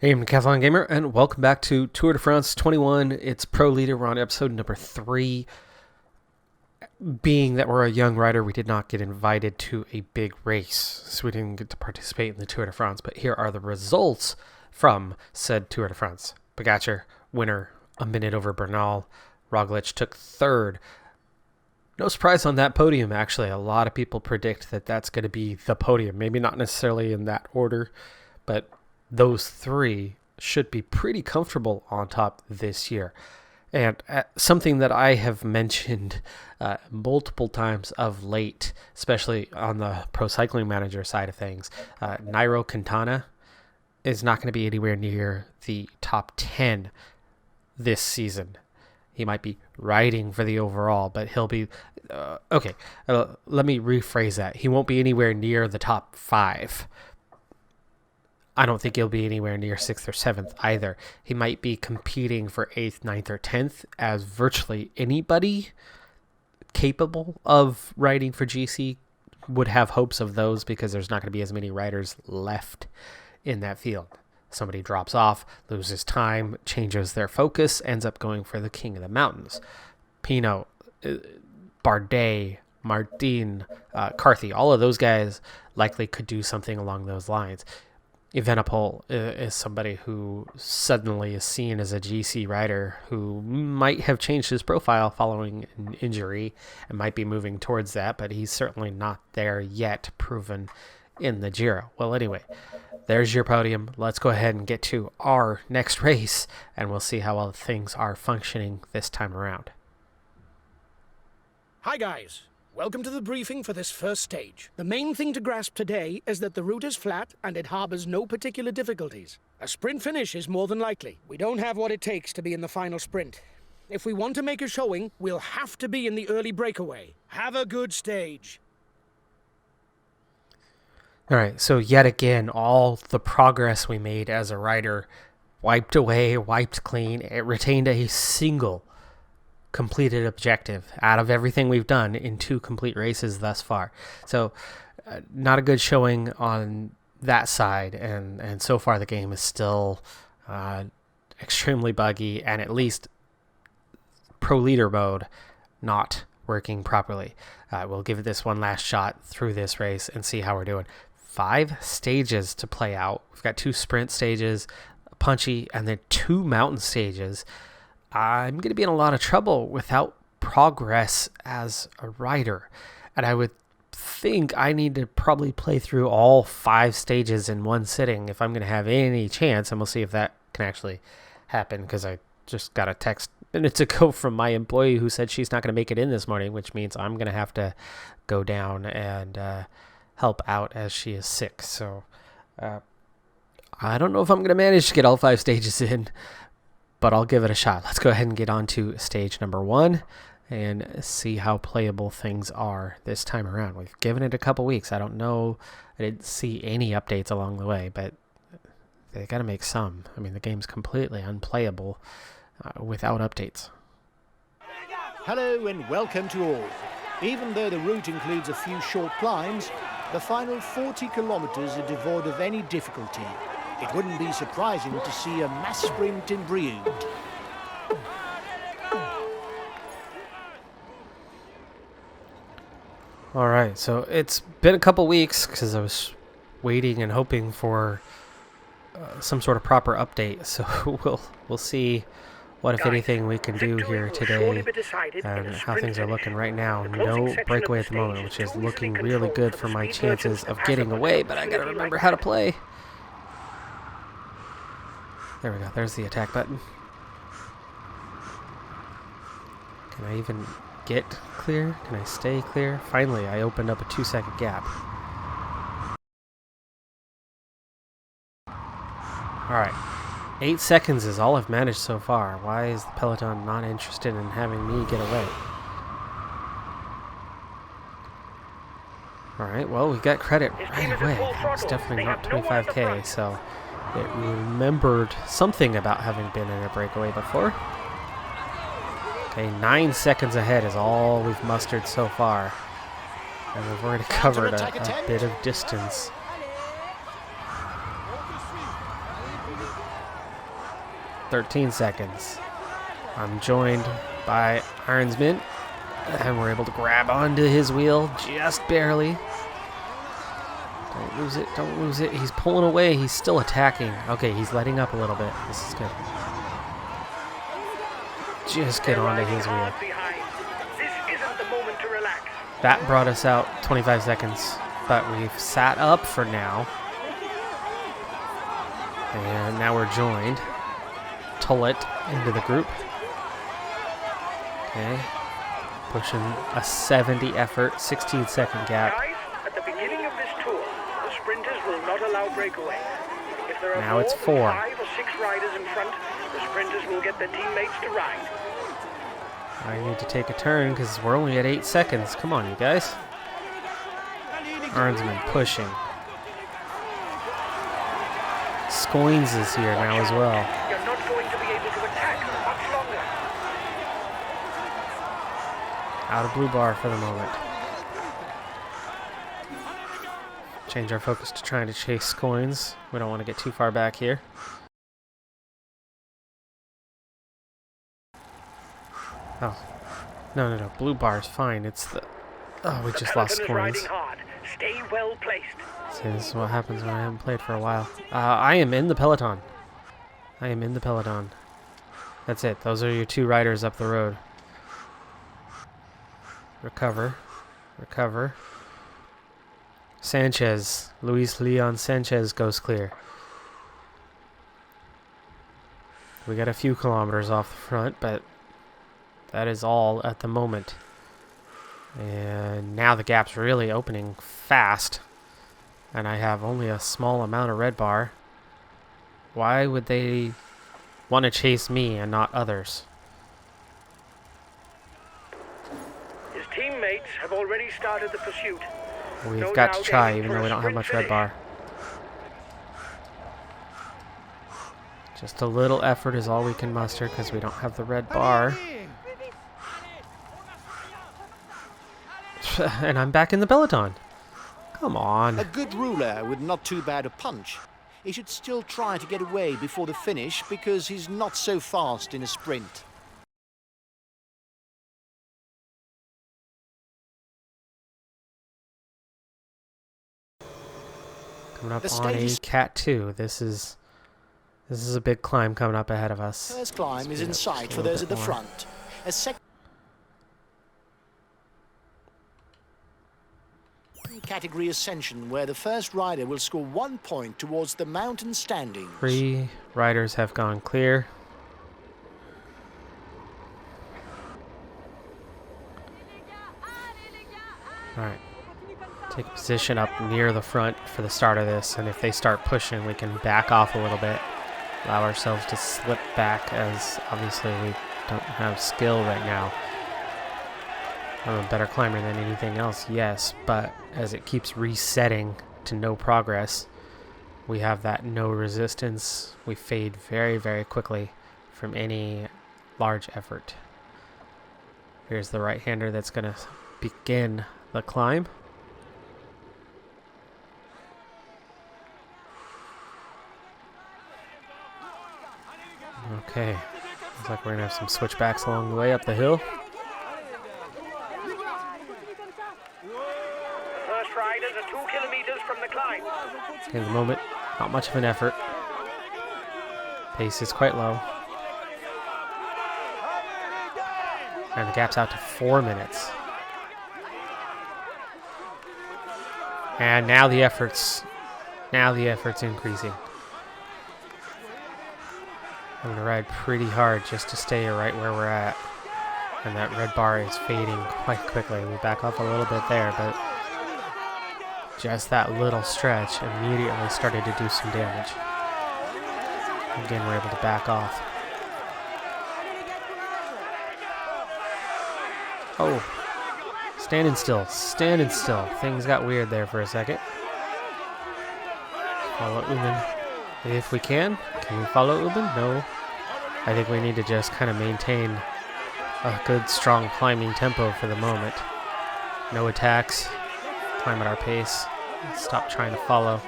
Hey, I'm Decathlon Gamer, and welcome back to Tour de France 21. It's Pro Leader. We're on episode number 3. Being that we're a young rider, we did not get invited to a big race, so we didn't get to participate in the Tour de France. But here are the results from said Tour de France. Pogacar, winner, a minute over Bernal. Roglic took third. No surprise on that podium, actually. A lot of people predict that that's going to be the podium. Maybe not necessarily in that order, but those three should be pretty comfortable on top this year. And something that I have mentioned multiple times of late, especially on the Pro Cycling Manager side of things, Nairo Quintana is not going to be anywhere near the top 10 this season. He might be riding for the overall, but he'll be... let me rephrase that. He won't be anywhere near the top 5. I don't think he'll be anywhere near 6th or 7th either. He might be competing for 8th, 9th, or 10th, as virtually anybody capable of riding for GC would have hopes of those, because there's not going to be as many riders left in that field. Somebody drops off, loses time, changes their focus, ends up going for the King of the Mountains. Pinot, Bardet, Martin, Carthy, all of those guys likely could do something along those lines. Evenepoel is somebody who suddenly is seen as a GC rider who might have changed his profile following an injury and might be moving towards that, but he's certainly not there yet, proven in the Giro. Well, anyway, there's your podium. Let's go ahead and get to our next race, and we'll see how well things are functioning this time around. Hi guys, welcome to the briefing for this first stage. The main thing to grasp today is that the route is flat and it harbors no particular difficulties. A sprint finish is more than likely. We don't have what it takes to be in the final sprint. If we want to make a showing, we'll have to be in the early breakaway. Have a good stage. All right, so yet again, all the progress we made as a rider wiped away, wiped clean. It retained a single completed objective out of everything we've done in 2 complete races thus far. So not a good showing on that side, and so far the game is still extremely buggy, and at least pro leader mode not working properly. We'll give it this one last shot through this race and see how we're doing. 5 stages to play out. We've got 2 sprint stages, punchy, and then 2 mountain stages. I'm going to be in a lot of trouble without progress as a rider. And I would think I need to probably play through all 5 stages in one sitting if I'm going to have any chance. And we'll see if that can actually happen, because I just got a text minutes ago from my employee who said she's not going to make it in this morning, which means I'm going to have to go down and help out as she is sick. So I don't know if I'm going to manage to get all 5 stages in, but I'll give it a shot. Let's go ahead and get on to stage number 1 and see how playable things are this time around. We've given it a couple weeks. I don't know. I didn't see any updates along the way, but they got to make some. I mean, the game's completely unplayable without updates. Hello and welcome to all. Even though the route includes a few short climbs, the final 40 kilometers are devoid of any difficulty. It wouldn't be surprising to see a mass sprint in Brioude. All right, so it's been a couple weeks because I was waiting and hoping for some sort of proper update. So we'll see what, if anything, we can do here today and how things are looking right now. No breakaway at the moment, which is looking really good for my chances of getting away, but I got to remember how to play. There we go. There's the attack button. Can I even get clear? Can I stay clear? Finally, I opened up a 2-second gap. Alright. 8 seconds is all I've managed so far. Why is the peloton not interested in having me get away? Alright, well, we got credit right away. That was definitely not 25k, so it remembered something about having been in a breakaway before. Okay, 9 seconds ahead is all we've mustered so far. And we've already covered a bit of distance. 13 seconds. I'm joined by Ironsman, and we're able to grab onto his wheel just barely. Don't lose it, don't lose it. He's pulling away, he's still attacking. Okay, he's letting up a little bit. This is good. Just get onto his wheel. That brought us out 25 seconds, but we've sat up for now. And now we're joined. Tullet into the group. Okay. Pushing a 70 effort, 16-second gap. Guys, at the beginning of this tour, the sprinters will not allow breakaway. If there are Now more it's than 4. 5 or 6 riders in front, the sprinters will get their teammates to ride. I need to take a turn because we're only at 8 seconds. Come on, you guys. Arnsman pushing. Scoins is here now as well. You're not going to be able to attack much longer. Out of blue bar for the moment. Change our focus to trying to chase Scoins. We don't want to get too far back here. Oh. No. Blue bar's fine. It's the... Oh, we just lost Scoins. Stay well placed. See, this is what happens when I haven't played for a while. I am in the peloton. That's it. Those are your 2 riders up the road. Recover. Sanchez. Luis Leon Sanchez goes clear. We got a few kilometers off the front, but that is all at the moment. And now the gap's really opening fast. And I have only a small amount of red bar. Why would they want to chase me and not others? His teammates have already started the pursuit. We've got to try, even though we don't have much red bar. Just a little effort is all we can muster because we don't have the red bar. And I'm back in the peloton. Come on. A good ruler with not too bad a punch. He should still try to get away before the finish because he's not so fast in a sprint. Coming up on a Cat 2. This is a big climb coming up ahead of us. First climb is in sight for those at the front. A second category ascension where the first rider will score 1 point towards the mountain standings. 3 riders have gone clear. Alright. Take a position up near the front for the start of this, and if they start pushing, we can back off a little bit. Allow ourselves to slip back, as obviously we don't have skill right now. I'm a better climber than anything else, yes, but as it keeps resetting to no progress, we have that no resistance. We fade very, very quickly from any large effort. Here's the right-hander that's going to begin the climb. Okay, looks like we're going to have some switchbacks along the way up the hill. First riders are 2 kilometers from the climb. In the moment, not much of an effort. Pace is quite low. And the gap's out to 4 minutes. And now the effort's increasing. I'm going to ride pretty hard just to stay right where we're at. And that red bar is fading quite quickly. We back off a little bit there, but just that little stretch immediately started to do some damage. Again, we're able to back off. Oh, standing still. Things got weird there for a second. Follow Uman if we can. Can we follow Uman? No. I think we need to just kind of maintain a good, strong climbing tempo for the moment. No attacks. Climb at our pace. Stop trying to follow.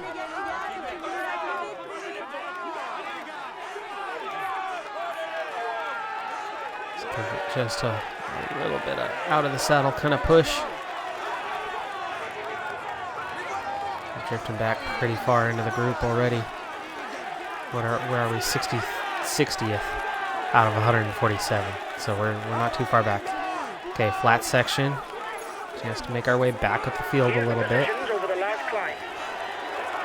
Give it just a little bit of out of the saddle kind of push. We're drifting back pretty far into the group already. Where are we? 60th out of 147. So we're not too far back. Okay, flat section. Just to make our way back up the field a little bit.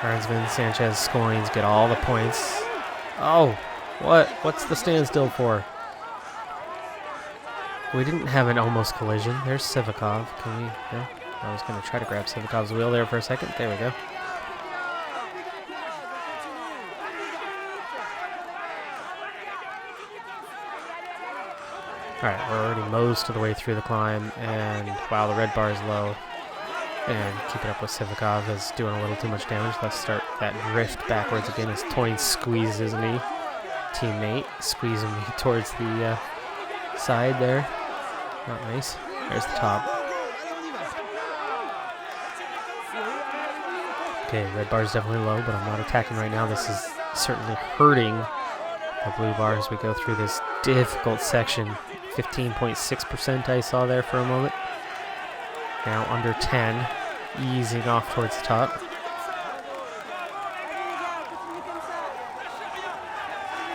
Hernsman, Sanchez, Scoins get all the points. Oh, what's the standstill for? We didn't have an almost collision. There's Sivikov. Can we? No? I was going to try to grab Sivikov's wheel there for a second. There we go. Alright, we're already most of the way through the climb, and wow, the red bar is low. And keeping up with Sivikov is doing a little too much damage. Let's start that drift backwards again as Toyn squeezes me. Teammate squeezing me towards the side there. Not nice. There's the top. Okay, red bar is definitely low, but I'm not attacking right now. This is certainly hurting the blue bar as we go through this difficult section. 15.6% I saw there for a moment. Now under 10, easing off towards the top.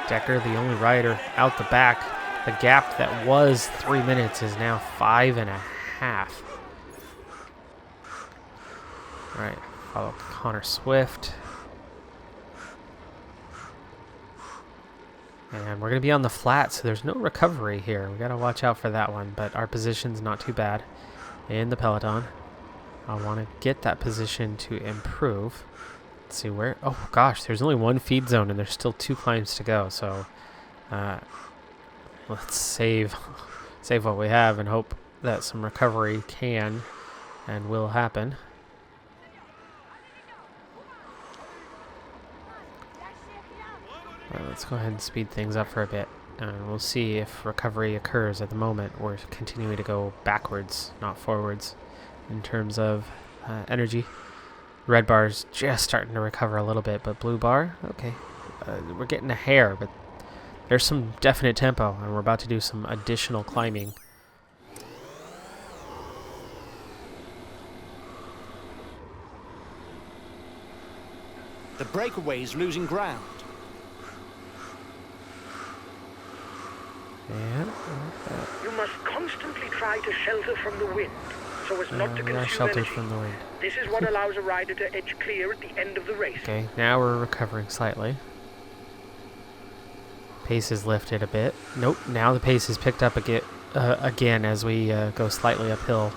Decker, the only rider out the back. The gap that was 3 minutes is now 5.5. Alright, follow Connor Swift. And we're going to be on the flat, so there's no recovery here. We got to watch out for that one, but our position's not too bad in the peloton. I want to get that position to improve. Let's see where. Oh gosh, there's only one feed zone, and there's still 2 climbs to go. So let's save what we have and hope that some recovery can and will happen. Let's go ahead and speed things up for a bit, and we'll see if recovery occurs. At the moment, we're continuing to go backwards, not forwards, in terms of energy. Red bar's just starting to recover a little bit, but blue bar, okay. We're getting a hair, but there's some definite tempo, and we're about to do some additional climbing. The breakaway's losing ground. Yeah. You must constantly try to shelter from the wind, so as not to consume sheltered energy. from the wind. This is what allows a rider to edge clear at the end of the race. Okay, now we're recovering slightly. Pace is lifted a bit. Nope, now the pace is picked up again as we go slightly uphill.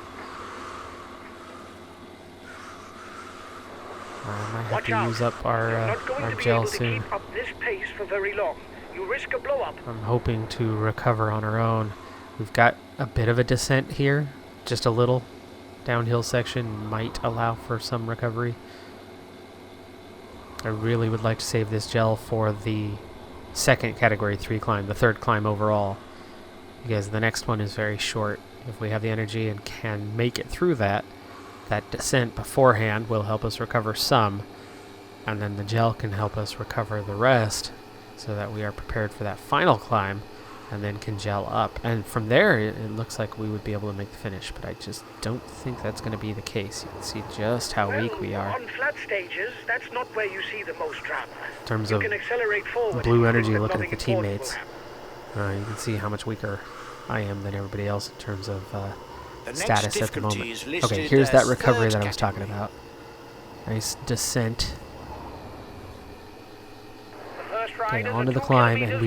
I might have to use up our gel soon. Keep up this pace for very long. You risk a blow up. I'm hoping to recover on our own. We've got a bit of a descent here, just a little. Downhill section might allow for some recovery. I really would like to save this gel for the second category 3 climb, the third climb overall, because the next one is very short. If we have the energy and can make it through that descent beforehand will help us recover some, and then the gel can help us recover the rest, so that we are prepared for that final climb and then can gel up. And from there, it looks like we would be able to make the finish, but I just don't think that's going to be the case. You can see just how weak we are. On flat stages, that's not where you see the most drama. In terms You of can accelerate forward blue if you energy, think looking that at the nothing important teammates, will happen. you can see how much weaker I am than everybody else in terms of The next status at the difficulty moment. is listed Okay, here's that as recovery third that I was talking category. about. Nice descent. Okay, onto the climb, and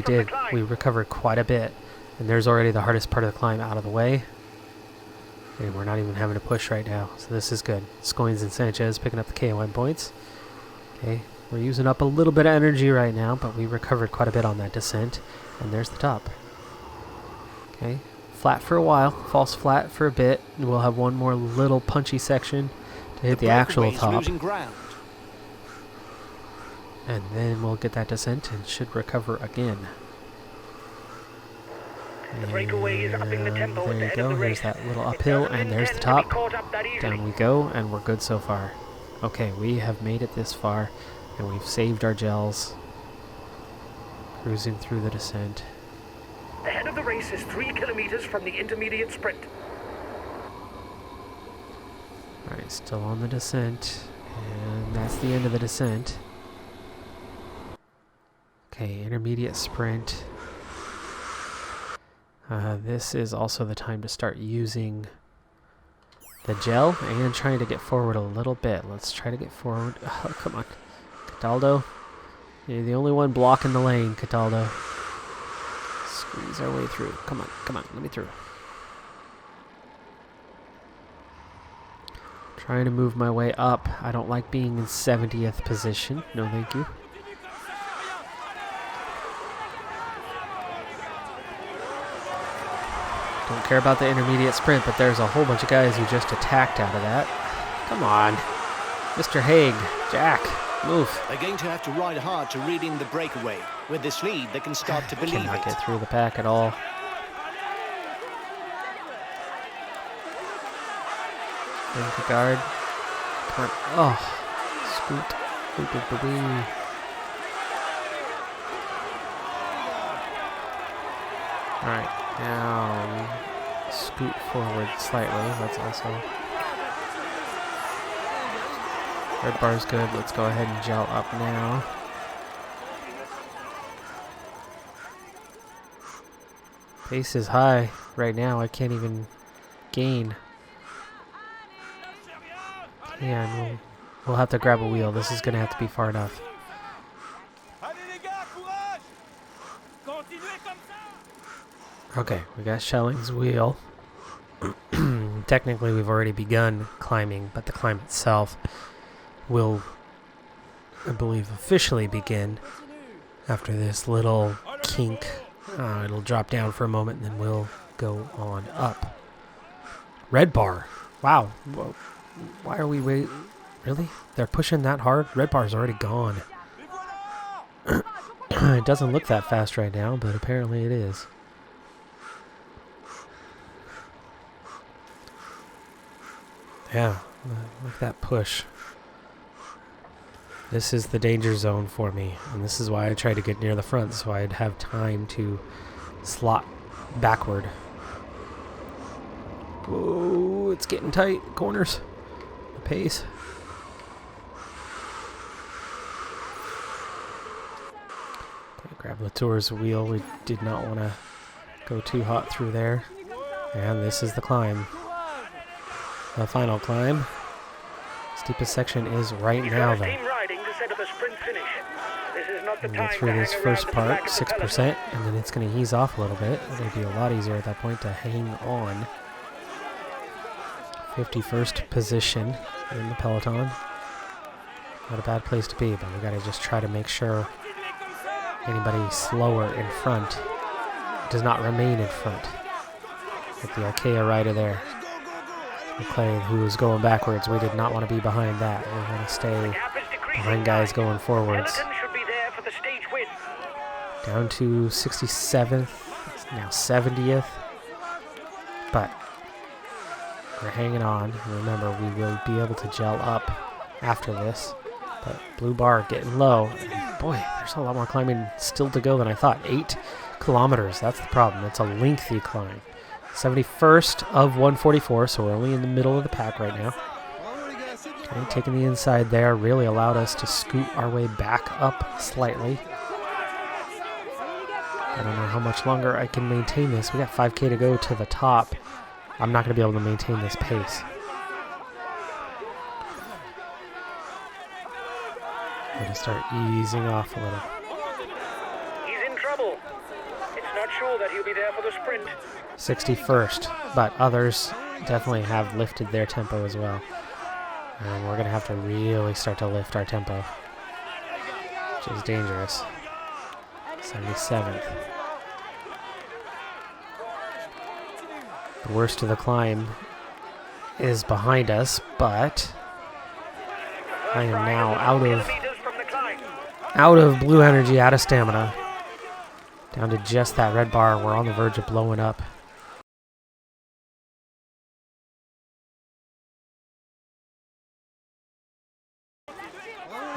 we recovered quite a bit. And there's already the hardest part of the climb out of the way. And we're not even having to push right now, so this is good. Scoins and Sanchez picking up the KOM points. Okay, we're using up a little bit of energy right now, but we recovered quite a bit on that descent. And there's the top. Okay, flat for a while, false flat for a bit, and we'll have one more little punchy section to hit the actual breakaway's top. losing ground. And then we'll get that descent and should recover again. The breakaway is upping the tempo There at the you end go. of the There's race. that little It uphill, doesn't and there's the intend to be top. caught up that easily. Down we go, and we're good so far. Okay, we have made it this far, and we've saved our gels. Cruising through the descent. The head of the race race is 3 kilometers from the intermediate sprint. Alright, still on the descent. And that's the end of the descent. Okay, intermediate sprint. This is also the time to start using the gel and trying to get forward a little bit. Let's try to get forward. Oh, come on. Cataldo, you're the only one blocking the lane, Cataldo. Squeeze our way through. Come on, let me through. Trying to move my way up. I don't like being in 70th position. No, thank you. Don't care about the intermediate sprint, but there's a whole bunch of guys who just attacked out of that. Come on. Mr. Haig, Jack, move. They're going to have to ride hard to read in the breakaway. With this lead, they can start to believe Cannot it. get through the pack at all. Vingegaard. Come on. Oh. Scoot. Alright, now scoot forward slightly. That's also... Red bar's good. Let's go ahead and gel up now. Pace is high right now. I can't even gain. Yeah, we'll have to grab a wheel. This is going to have to be far enough. Okay, we got Schelling's wheel. Technically, we've already begun climbing, but the climb itself will, I believe, officially begin after this little kink. It'll drop down for a moment, and then we'll go on up. Red bar. Wow. Whoa. Why are we waiting? Really? They're pushing that hard? Red bar's already gone. It doesn't look that fast right now, but apparently it is. Yeah, look at that push. This is the danger zone for me, and this is why I try to get near the front, so I'd have time to slot backward. Whoa, it's getting tight. Corners. The pace. Okay, grab Latour's wheel. We did not want to go too hot through there. And this is the climb. The final climb. Steepest section is right now, though. And get through this first part, 6%, and then it's going to ease off a little bit. It'll be a lot easier at that point to hang on. 51st position in the peloton. Not a bad place to be, but we got to just try to make sure anybody slower in front does not remain in front. Like the Arkea rider there. McLean, who was going backwards. We did not want to be behind that. We want to stay behind guys going forwards. Down to 67th. It's now 70th. But we're hanging on. Remember, we will be able to gel up after this. But blue bar getting low. And boy, there's a lot more climbing still to go than I thought. 8 kilometers. That's the problem. It's a lengthy climb. 71st of 144, so we're only in the middle of the pack right now. Okay, taking the inside there really allowed us to scoot our way back up slightly. I don't know how much longer I can maintain this. We got 5K to go to the top. I'm not going to be able to maintain this pace. I'm going to start easing off a little. He's in trouble. It's not sure that he'll be there for the sprint. 61st, but others definitely have lifted their tempo as well. And we're going to have to really start to lift our tempo, which is dangerous. 77th. The worst of the climb is behind us, but I am now out of blue energy, out of stamina. Down to just that red bar. We're on the verge of blowing up.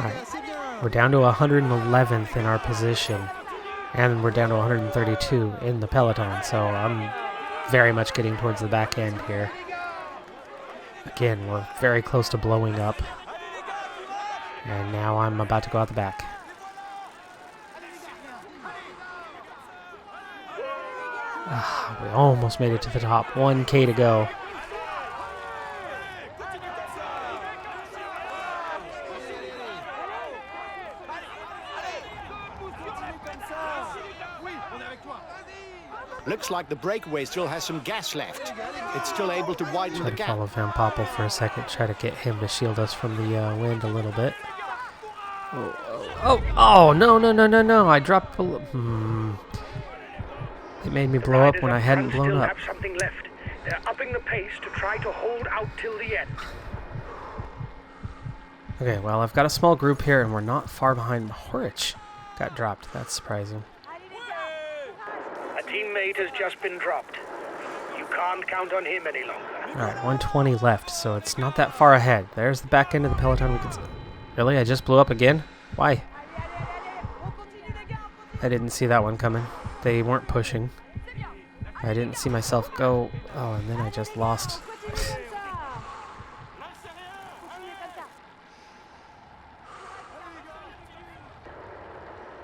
Alright, we're down to 111th in our position. And we're down to 132 in the peloton, so I'm very much getting towards the back end here. Again, we're very close to blowing up. And now I'm about to go out the back. We almost made it to the top. 1K to go. Looks like the breakaway still has some gas left. It's still able to widen Try the to gap. follow Van Poppel for a second. Try to get him to shield us from the wind a little bit. Oh, no. I dropped below. It made me blow up when I hadn't blown up. Have something left. They're upping the pace to try to hold out till the end. Okay, well, I've got a small group here, and we're not far behind. Horich got dropped. That's surprising. A teammate has just been dropped. You can't count on him any longer. All right, 120 left, so it's not that far ahead. There's the back end of the peloton. We can. Really? I just blew up again? Why? I didn't see that one coming. They weren't pushing. I didn't see myself go. Oh, and then I just lost.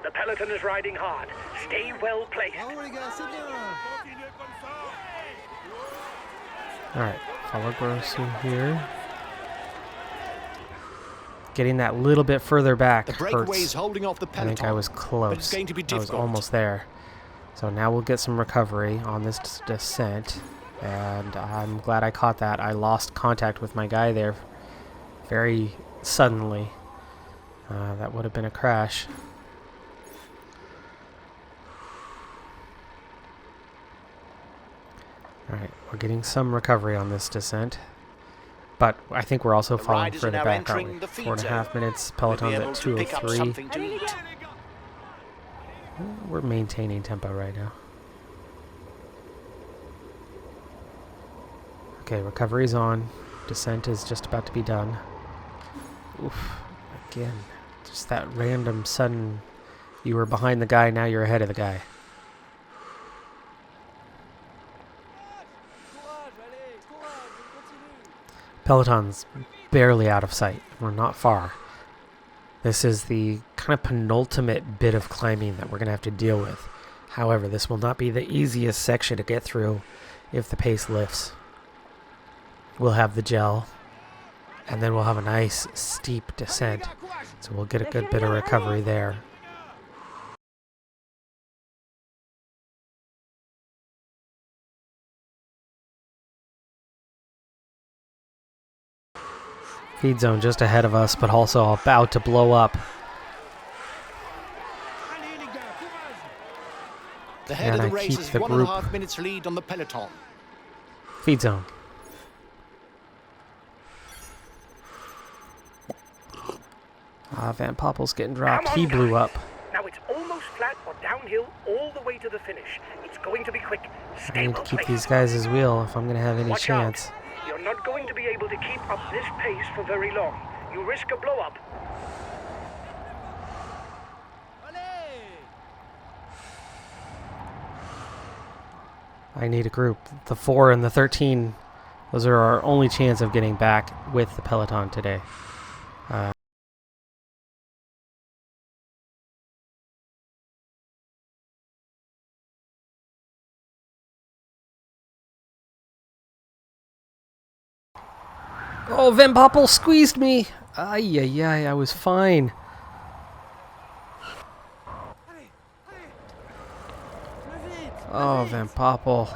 The peloton is riding hard. Stay well placed. Alright, follow Grosu here. Getting that little bit further back The breakaway is hurts. holding off the I peloton. think I was close. But it's going to be I was difficult. almost there. So now we'll get some recovery on this descent. And I'm glad I caught that. I lost contact with my guy there very suddenly. That would have been a crash. Alright, we're getting some recovery on this descent. But I think we're also The falling riders are further now back, aren't entering we? the feed 4.5 zone. minutes, We'll be peloton's able at to pick up 203. something to eat. We're maintaining tempo right now. Okay, recovery's on. Descent is just about to be done. Oof, again. Just that random sudden, you were behind the guy, now you're ahead of the guy. Peloton's barely out of sight. We're not far. This is the kind of penultimate bit of climbing that we're going to have to deal with. However, this will not be the easiest section to get through if the pace lifts. We'll have the gel, and then we'll have a nice steep descent. So we'll get a good bit of recovery there. Feed zone just ahead of us, but also about to blow up. The head And of the I race keep is the 1.5 group. minutes lead on the peloton. Feed zone. Van Poppel's getting dropped. Come on, He blew guys. up. Now it's almost flat or downhill all the way to the finish. It's going to be quick. I Stay need to well keep placed. these guys as wheel if I'm going to have any Watch chance. out. You're not going to be able to keep up this pace for very long. You risk a blow-up. I need a group. The 4 and the 13, those are our only chance of getting back with the peloton today. Oh, Van Poppel squeezed me! Ay, ay, ay, I was fine. Oh, Van Poppel.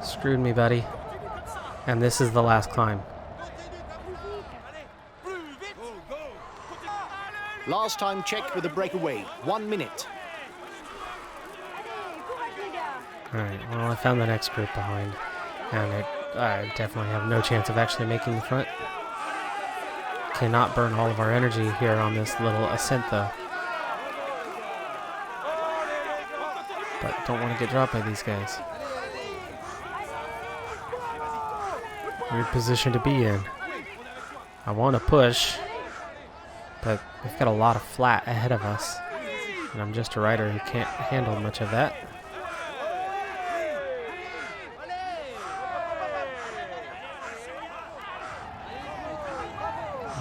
Screwed me, buddy. And this is the last climb. Last time checked with the breakaway, 1 minute. Alright, well, I found the next group behind. And I definitely have no chance of actually making the front. Cannot burn all of our energy here on this little ascent, though. But don't want to get dropped by these guys. Weird position to be in. I want to push, but we've got a lot of flat ahead of us. And I'm just a rider who can't handle much of that.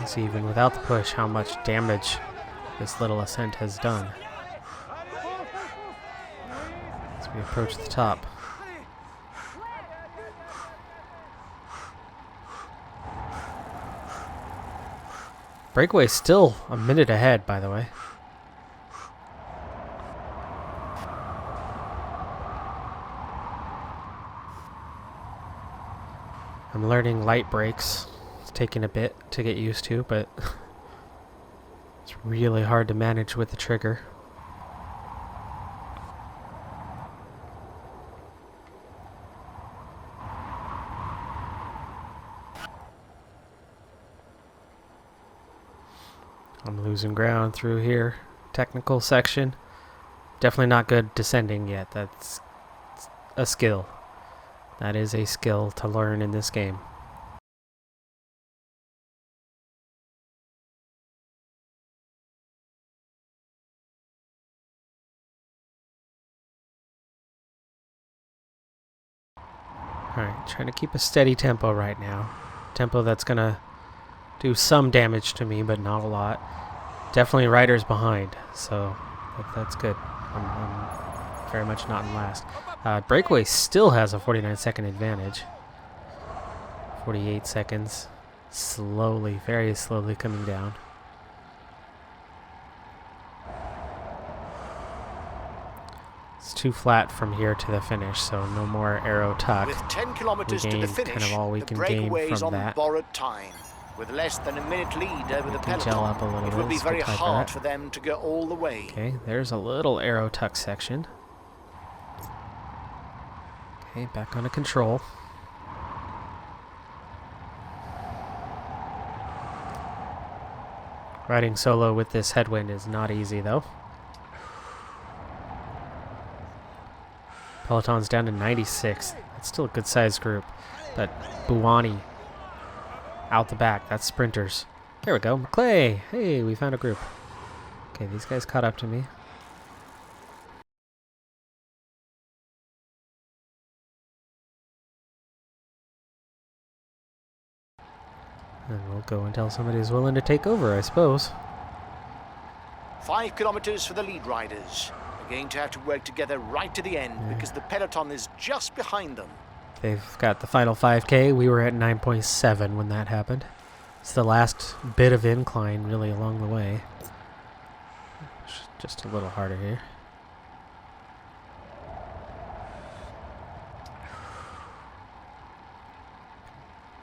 You see, even without the push, how much damage this little ascent has done. As we approach the top. Breakaway still a minute ahead, by the way. I'm learning light brakes. It's taking a bit to get used to, but it's really hard to manage with the trigger. I'm losing ground through here. Technical section. Definitely not good descending yet. That's a skill. That is a skill to learn in this game. Alright, trying to keep a steady tempo right now. Tempo that's gonna do some damage to me, but not a lot. Definitely riders behind, so that's good. I'm very much not in last. Breakaway still has a 49-second advantage. 48 seconds. Slowly, very slowly coming down. It's too flat from here to the finish, so no more arrow tuck. With 10 kilometers to the finish, kind of all we the can gain breakaway's from on that. borrowed time. With less than a minute lead over the can gel up a peloton, little it will bit, be so very we'll type hard that. for them to go all the way. Okay, there's a little arrow tuck section. Okay, back onto control. Riding solo with this headwind is not easy, though. Peloton's down to 96. That's still a good-sized group. But Buwani out the back. That's sprinters. There we go. McClay. Hey, we found a group. Okay, these guys caught up to me. And we'll go until somebody's willing to take over, I suppose. 5 kilometers for the lead riders. They're going to have to work together right to the end because the peloton is just behind them. They've got the final 5K. We were at 9.7 when that happened. It's the last bit of incline really along the way. Just a little harder here.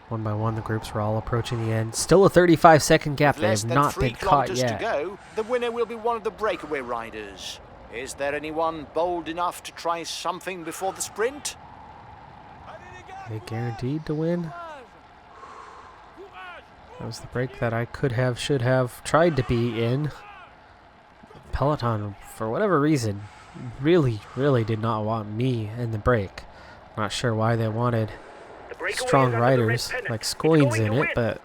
One by one, the groups were all approaching the end. Still a 35-second gap. They have not been caught yet. To go, the winner will be one of the breakaway riders. Is there anyone bold enough to try something before the sprint? They guaranteed to win. That was the break that I could have, should have tried to be in. Peloton, for whatever reason, really did not want me in the break. Not sure why they wanted strong riders like Scoins in it, but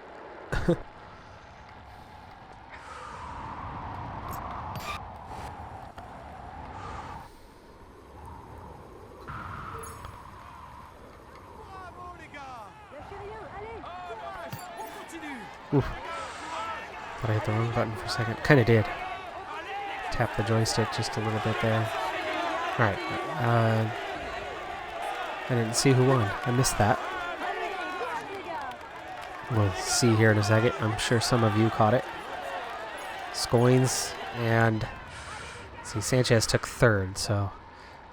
oof. Thought I hit the wrong button for a second. Kinda did. Tap the joystick just a little bit there. Alright. I didn't see who won. I missed that. We'll see here in a second. I'm sure some of you caught it. Scoins and see, Sanchez took third, so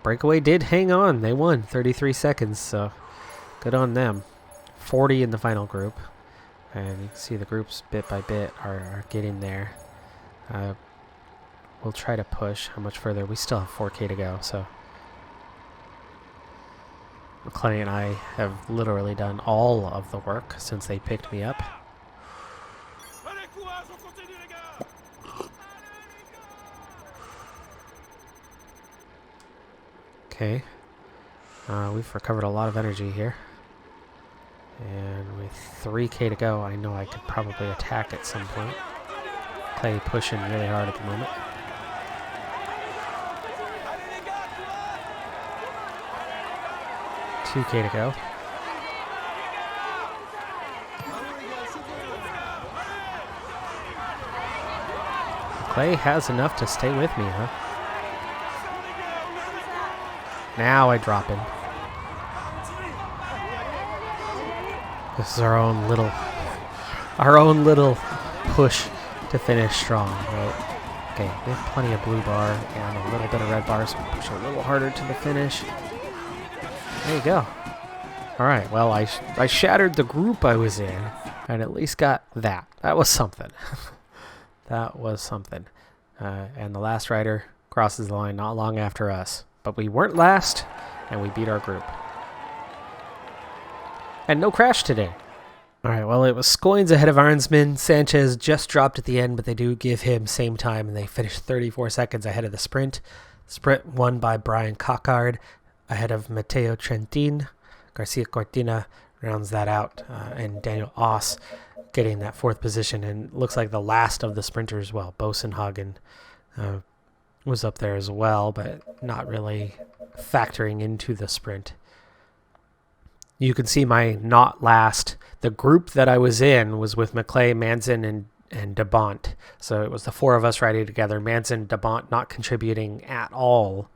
breakaway did hang on. They won 33 seconds, so good on them. 40 in the final group. And you can see the groups bit by bit are getting there. We'll try to push. How much further? We still have 4K to go, so McClay and I have literally done all of the work since they picked me up. Okay. We've recovered a lot of energy here. And with 3K to go, I know I could probably attack at some point. Clay pushing really hard at the moment. 2K to go. Clay has enough to stay with me, huh? Now I drop in. This is our own little push to finish strong, right? Okay, we have plenty of blue bar and a little bit of red bar, so we push a little harder to the finish. There you go. All right, well, I shattered the group I was in, and at least got that. That was something. That was something. And the last rider crosses the line not long after us. But we weren't last, and we beat our group. And no crash today. All right, well, it was Scoins ahead of Arnsman. Sanchez just dropped at the end, but they do give him same time, and they finished 34 seconds ahead of the sprint. Sprint won by Brian Cockard ahead of Mateo Trentin. Garcia Cortina rounds that out, and Daniel Oss getting that fourth position, and looks like the last of the sprinters. Well, Bosenhagen was up there as well, but not really factoring into the sprint. You can see my not last. The group that I was in was with McClay, Manson, and DeBont. So it was the four of us riding together. Manson, DeBont not contributing at all,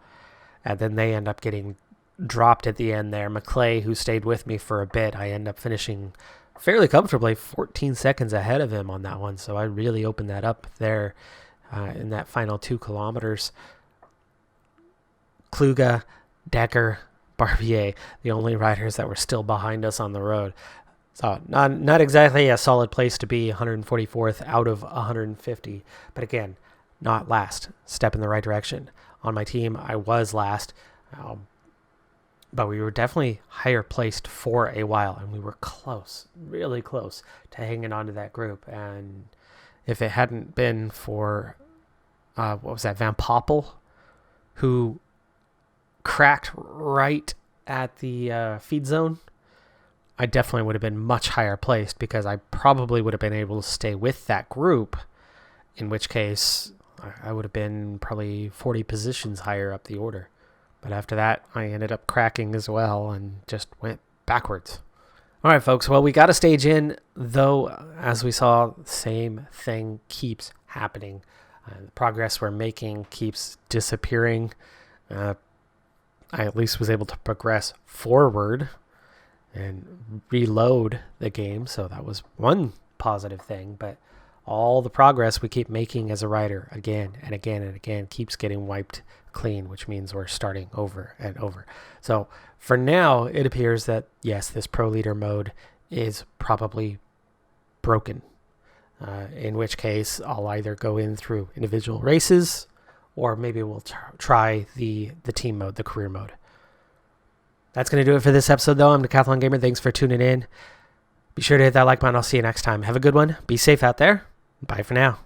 and then they end up getting dropped at the end there. McClay, who stayed with me for a bit, I end up finishing fairly comfortably 14 seconds ahead of him on that one. So I really opened that up there in that final 2 kilometers. Kluge, Decker, Barbier, the only riders that were still behind us on the road. So not exactly a solid place to be, 144th out of 150. But again, not last. Step in the right direction. On my team, I was last. But we were definitely higher placed for a while, and we were close, really close to hanging on to that group. And if it hadn't been for, what was that, Van Poppel, who cracked right at the feed zone, I definitely would have been much higher placed, because I probably would have been able to stay with that group, in which case I would have been probably 40 positions higher up the order. But after that, I ended up cracking as well and just went backwards. All right, folks. Well, we got a stage in, though, as we saw, the same thing keeps happening. The progress we're making keeps disappearing. I at least was able to progress forward and reload the game, so that was one positive thing. But all the progress we keep making as a rider again and again and again keeps getting wiped clean, which means we're starting over and over. So for now, it appears that, yes, this pro leader mode is probably broken, in which case I'll either go in through individual races, or maybe we'll try the team mode, the career mode. That's going to do it for this episode, though. I'm Decathlon Gamer. Thanks for tuning in. Be sure to hit that like button. I'll see you next time. Have a good one. Be safe out there. Bye for now.